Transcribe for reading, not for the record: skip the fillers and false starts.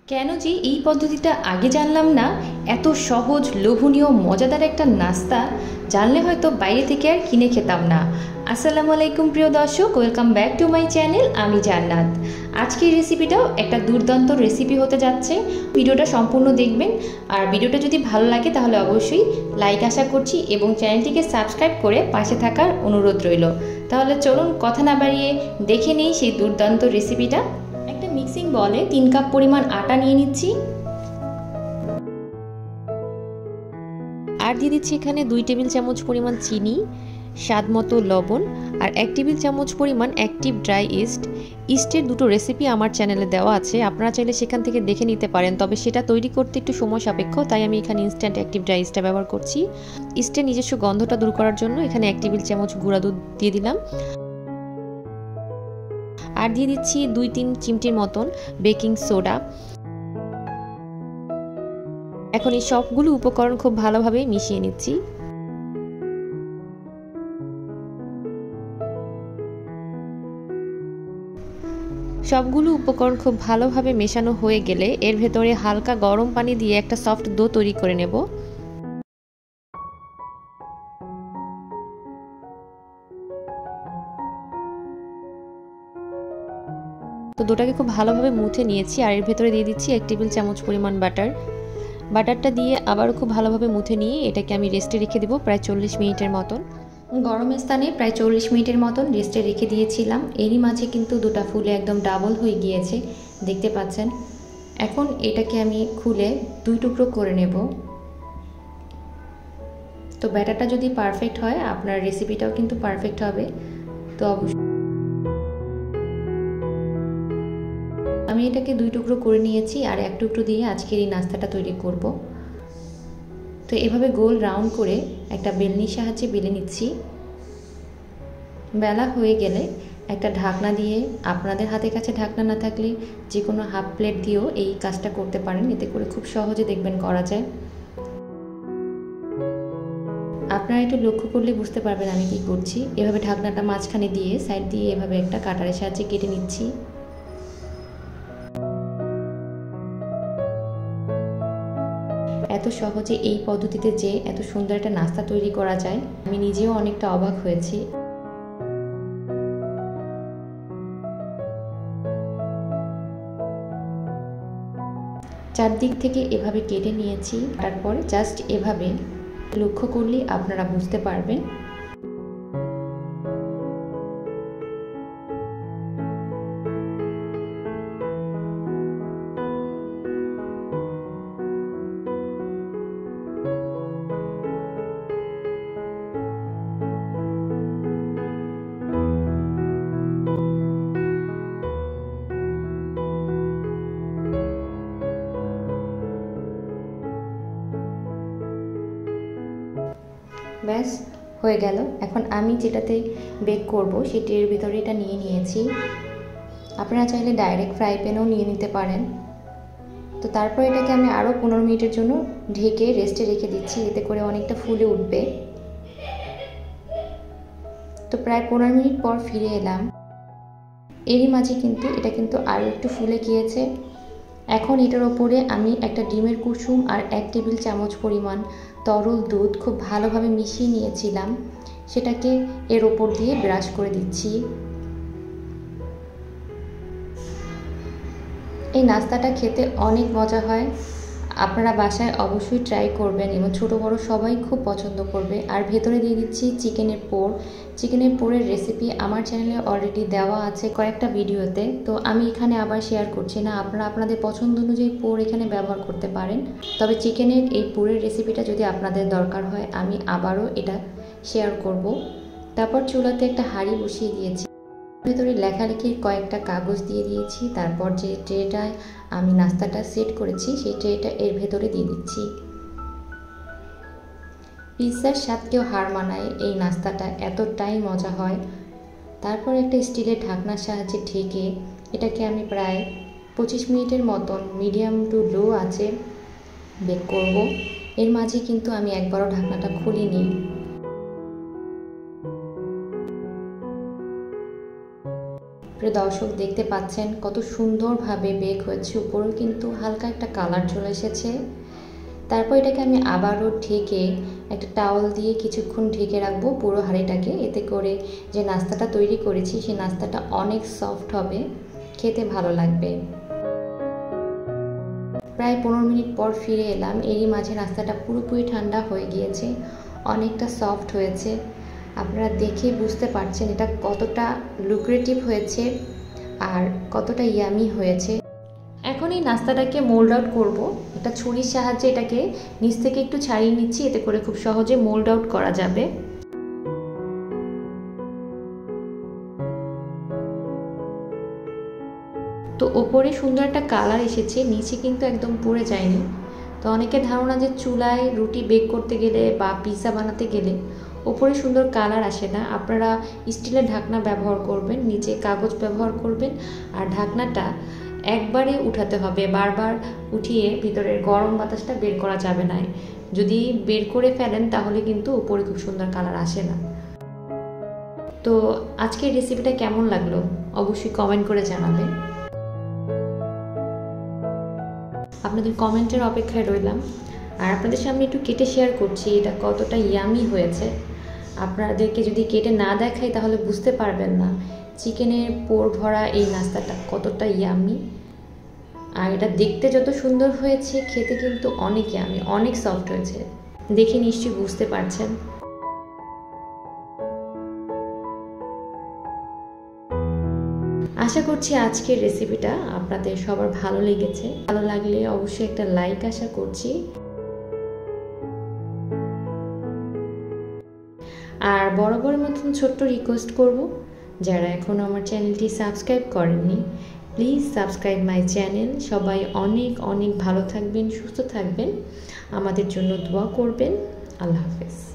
কেন যে এই পদ্ধতিটা আগে জানলাম না। এত সহজ, লোভনীয়, মজাদার একটা নাস্তা জানলে হয়তো বাইরে থেকে আর কিনে খেতাম না। আসসালামু আলাইকুম প্রিয় দর্শক, welcome back to my channel. আমি জান্নাত। আজকের রেসিপিটাও একটা দুর্দান্ত রেসিপি হতে যাচ্ছে। ভিডিওটা সম্পূর্ণ দেখবেন, আর ভিডিওটা যদি ভালো লাগে তাহলে অবশ্যই লাইক আশা করছি এবং চ্যানেলটিকে সাবস্ক্রাইব করে পাশে থাকার অনুরোধ রইল। তাহলে চলুন কথা না বাড়িয়ে দেখে নিই সেই দুর্দান্ত রেসিপিটা। একটা মিক্সিং বলে 3 কাপ পরিমাণ আটা নিয়ে নিচ্ছি, আর দিয়ে দিচ্ছি এখানে 2 টেবিল চামচ পরিমাণ চিনি, স্বাদ মতো লবণ, আর 1 টেবিল চামচ পরিমাণ অ্যাক্টিভ ড্রাই ইস্ট। ইস্টের দুটো রেসিপি আমার চ্যানেলে দেওয়া আছে, আপনারা চাইলে সেখান থেকে দেখে নিতে পারেন, তবে সেটা তৈরি করতে একটু সময় সাপেক্ষ, তাই আমি এখানে ইনস্ট্যান্ট অ্যাক্টিভ ড্রাই ইস্টটা ব্যবহার করছি। ইস্টের নিজস্ব গন্ধটা দূর করার জন্য এখানে 1 টেবিল চামচ গুঁড়া দুধ দিয়ে দিলাম, আর দিয়ে দিচ্ছি 2-3 চিমটির মতন বেকিং সোডা। এখন এই সবগুলো উপকরণ খুব ভালোভাবে মিশিয়ে নিচ্ছি। সবগুলো উপকরণ খুব ভালোভাবে মেশানো হয়ে গেলে এর ভেতরে হালকা গরম পানি দিয়ে একটা সফট ডো তৈরি করে নেব। তো ডোটাকে খুব ভালোভাবে মুথে নিয়েছি, আর এর ভেতরে দিয়ে দিচ্ছি 1 টেবিল চামচ পরিমাণ বাটারটা দিয়ে আবারও খুব ভালোভাবে মুথে নিয়ে এটাকে আমি রেস্টে রেখে দেবো প্রায় 40 মিনিটের মতন। গরম স্থানে প্রায় 40 মিনিটের মতন রেস্টে রেখে দিয়েছিলাম। এরই মাঝে কিন্তু দুটা ফুলে একদম ডাবল হয়ে গিয়েছে, দেখতে পাচ্ছেন। এখন এটাকে আমি খুলে 2 টুকরো করে নেব। তো ব্যাটারটা যদি পারফেক্ট হয় আপনার রেসিপিটাও কিন্তু পারফেক্ট হবে। তো অবশ্যই আমি এটাকে 2 টুকরো করে নিয়েছি, আর 1 টুকরো দিয়ে আজকের এই নাস্তাটা তৈরি করব। তো এভাবে গোল রাউন্ড করে একটা বেলনির সাহায্যে বেলে নিচ্ছি। বেলা হয়ে গেলে একটা ঢাকনা দিয়ে, আপনাদের হাতের কাছে ঢাকনা না থাকলে যে কোনো হাফ প্লেট দিয়েও এই কাজটা করতে পারেন, এতে করে খুব সহজে দেখবেন করা যায়। আপনারা একটু লক্ষ্য করলে বুঝতে পারবেন আমি কি করছি। এভাবে ঢাকনাটা মাঝখানে দিয়ে সাইড দিয়ে এভাবে একটা কাটারের সাহায্যে কেটে নিচ্ছি। এত সহজে এই পদ্ধতিতে যে এত সুন্দর একটা নাস্তা তৈরি করা যায়, আমি নিজেও অনেকটা অবাক হয়েছি। চারদিক থেকে এভাবে কেটে নিয়েছি, তারপর জাস্ট এভাবে লক্ষ্য করলে আপনারা বুঝতে পারবেন। ব্যাস হয়ে গেল। এখন আমি যেটাতে বেক করব সেটির ভিতরে এটা নিয়ে নিয়েছি। আপনারা চাইলে ডাইরেক্ট ফ্রাই প্যানেও নিয়ে নিতে পারেন। তো তারপর এটাকে আমি আরও 15 মিনিটের জন্য ঢেকে রেস্টে রেখে দিচ্ছি, এতে করে অনেকটা ফুলে উঠবে। তো প্রায় 15 মিনিট পর ফিরে এলাম। এরই মাঝে কিন্তু এটা আরও একটু ফুলে গিয়েছে। এখন এটার ওপরে আমি একটা ডিমের কুসুম আর 1 টেবিল চামচ পরিমাণ তরল দুধ খুব ভালোভাবে মিশিয়ে নিয়েছিলাম, সেটাকে এর ওপর দিয়ে ব্রাশ করে দিচ্ছি। এই নাস্তাটা খেতে অনেক মজা হয়, আপনারা বাসায় অবশ্যই ট্রাই করবেন এবং ছোট বড় সবাই খুব পছন্দ করবে। আর ভেতরে দিয়ে দিচ্ছি চিকেনের পোর। চিকেনের পোরের রেসিপি আমার চ্যানেলে অলরেডি দেওয়া আছে কয়েকটা ভিডিওতে, তো আমি এখানে আবার শেয়ার করছি না। আপনারা আপনাদের পছন্দ অনুযায়ী পোর এখানে ব্যবহার করতে পারেন, তবে চিকেনের এই পোরের রেসিপিটা যদি আপনাদের দরকার হয় আমি আবারও এটা শেয়ার করব। তারপর চুলাতে একটা হাঁড়ি বসিয়ে দিয়েছি, ভেতরে লেখালেখির কয়েকটা কাগজ দিয়ে দিয়েছি। তারপর যে ট্রেটায় আমি নাস্তাটা সেট করেছি সেই ট্রেটা এর ভেতরে দিয়ে দিচ্ছি। পিৎজার স্বাদকেও হার মানায় এই নাস্তাটা, এতটাই মজা হয়। তারপর একটা স্টিলের ঢাকনার সাহায্যে ঢেকে এটাকে আমি প্রায় 25 মিনিটের মতন মিডিয়াম টু লো আঁচে বেক করব। এর মাঝে কিন্তু আমি একবারও ঢাকনাটা খুলিনি। প্রিয় দর্শক দেখতে পাচ্ছেন কত সুন্দরভাবে বেক হয়েছে, উপরেও কিন্তু হালকা একটা কালার চলে এসেছে। তারপর এটাকে আমি আবারও ঢেকে একটা টাওয়াল দিয়ে কিছুক্ষণ ঢেকে রাখবো পুরো হাঁড়িটাকে। এতে করে যে নাস্তাটা তৈরি করেছি সেই নাস্তাটা অনেক সফট হবে, খেতে ভালো লাগবে। প্রায় 15 মিনিট পর ফিরে এলাম। এরই মাঝে নাস্তাটা পুরোপুরি ঠান্ডা হয়ে গিয়েছে, অনেকটা সফট হয়েছে। আপনারা দেখে বুঝতে পারছেন এটা কতটা লুক্রেটিভ হয়েছে আর কতটা ইয়ামি হয়েছে। এখন এই নাস্তাটাকে মোল্ড আউট করব। একটা ছুরির সাহায্যে এটাকে নিচ থেকে একটু ছাড়িয়ে নিচ্ছি, এতে করে খুব সহজে মোল্ড আউট করা যাবে। তো ওপরে সুন্দর একটা কালার এসেছে, নিচে কিন্তু একদম পুড়ে যায়নি। তো অনেকের ধারণা যে চুলায় রুটি বেক করতে গেলে বা পিৎজা বানাতে গেলে ওপরে সুন্দর কালার আসে না। আপনারা স্টিলের ঢাকনা ব্যবহার করবেন, নিচে কাগজ ব্যবহার করবেন, আর ঢাকনাটা একবারে উঠাতে হবে, বারবার উঠিয়ে ভিতরের গরম বাতাসটা বের করা যাবে না। যদি বের করে ফেলেন তাহলে কিন্তু উপরে খুব সুন্দর কালার আসে না। তো আজকের রেসিপিটা কেমন লাগলো অবশ্যই কমেন্ট করে জানাবেন। আপনাদের কমেন্টের অপেক্ষায় রইলাম। আর আপনাদের সামনে একটু কেটে শেয়ার করছি এটা কতটা ইয়ামি হয়েছে। আপনাদেরকে যদি কেটে না দেখাই তাহলে বুঝতে পারবেন না চিকেনের পোর ভরা এই নাস্তাটা কতটা ইয়ামি। আর এটা দেখতে যত সুন্দর হয়েছে খেতে কিন্তু অনেক ইয়ামি, অনেক সফট হয়েছে, দেখে নিশ্চয়ই বুঝতে পারছেন। আশা করছি আজকের রেসিপিটা আপনাদের সবার ভালো লেগেছে। ভালো লাগলে অবশ্যই একটা লাইক আশা করছি। আর বরাবরের মতন ছোট্ট রিকোয়েস্ট করব, যারা এখনও আমার চ্যানেলটি সাবস্ক্রাইব করেননি প্লিজ সাবস্ক্রাইব মাই চ্যানেল। সবাই অনেক অনেক ভালো থাকবেন, সুস্থ থাকবেন, আমাদের জন্য দোয়া করবেন। আল্লাহ হাফেজ।